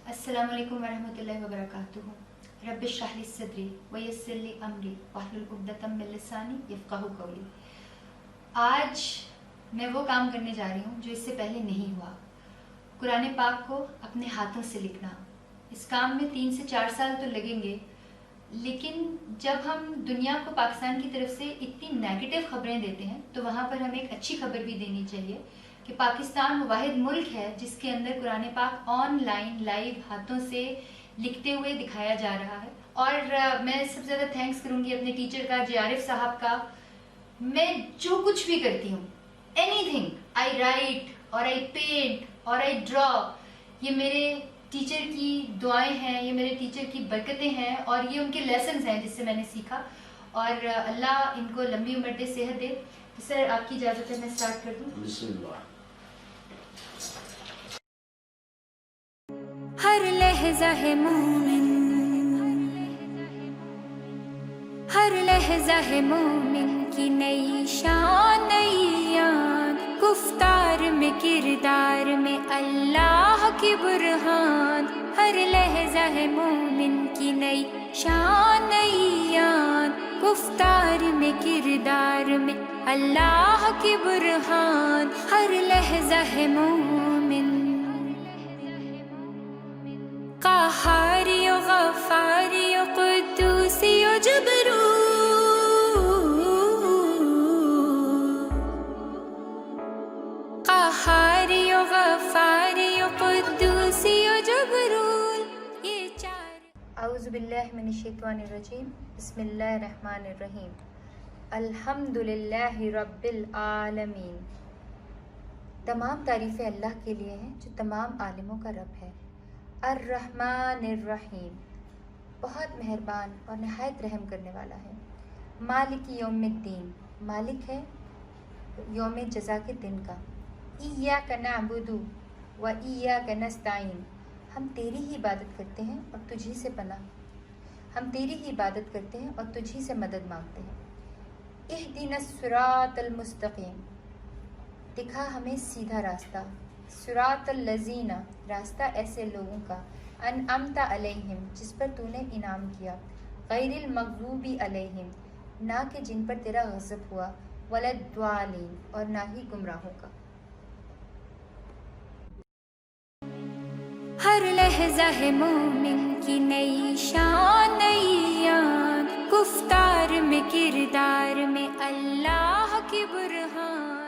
अस्सलामु अलैकुम वरहमतुल्लाहि वबरकातुहू। रब्बि इश्रह ली सदरी वयस्सिर ली अमरी वहलुल उक़दतम मिन लिसानी यफ़क़हू क़ौली। आज मैं वो काम करने जा रही हूँ जो इससे पहले नहीं हुआ, कुरान पाक को अपने हाथों से लिखना। इस काम में 3 से 4 साल तो लगेंगे, लेकिन जब हम दुनिया को पाकिस्तान की तरफ से इतनी नेगेटिव खबरें देते हैं तो वहाँ पर हमें एक अच्छी खबर भी देनी चाहिए कि पाकिस्तान वाहिद मुल्क है जिसके अंदर कुरान पाक ऑनलाइन लाइव हाथों से लिखते हुए दिखाया जा रहा है। और मैं सबसे ज़्यादा थैंक्स करूँगी अपने टीचर का, आरिफ साहब का। मैं जो कुछ भी करती हूँ, एनीथिंग आई राइट और आई पेंट और आई ड्रॉ, ये मेरे टीचर की दुआएं हैं, ये मेरे टीचर की बरकतें हैं और ये उनके लेसन्स हैं जिससे मैंने सीखा। और अल्लाह इनको लंबी उम्र दे, सेहत दे। तो सर आपकी इजाज़त है, मैं स्टार्ट कर दूँ। बिस्मिल्लाह। हर लहज़ा है मोमिन, हर लहज़ा है मोमिन की नई शान नई यान, गुफ्तार में किरदार में अल्लाह की बुरहान। हर लहज़ा है मोमिन की नई शान नई यान, गुफ्तार में किरदार में अल्लाह की बुरहान। हर लहज़ा है मोमिन क़हारियो ग़फ़ारियो क़ुद्दूसियो जबरू, क़हारियो ग़फ़ारियो क़ुद्दूसियो जबरूल। ये चार औज़ु बिल्लाहि मिनश शैतानिर रजीम। बिस्मिल्लाहिर रहमानिर रहीम। अल्हम्दुलिल्लाहि रब्बिल आलमीन। तमाम तारीफ़ें अल्लाह के लिए हैं जो तमाम आलिमों का रब है। अर्रहमानिर रहीम, बहुत मेहरबान और नहायत रहम करने वाला है। मालिक यौमिद्दीन, मालिक है यौम जज़ा के दिन का। इय्याका नअबुदु व इय्याका नस्तईन, हम तेरी ही इबादत करते हैं और तुझी से पनाह, हम तेरी ही इबादत करते हैं और तुझी से मदद मांगते हैं। इहदिनस सिरातल मुस्तकीम, दिखा हमें सीधा रास्ता। सिरातल लज़ीना, रास्ता ऐसे लोगों का, अनअमता अलैहिम, जिस पर तूने इनाम किया। गैरिल मग़ज़ूबी अलैहिम, ना कि जिन पर तेरा गज़ब हुआ। वलद्दालीन, और ना ही गुमराहों का। हर लहज़ा है मोमिन की नई शान नई यान, गुफ्तार में किरदार में अल्लाह की बुरहान।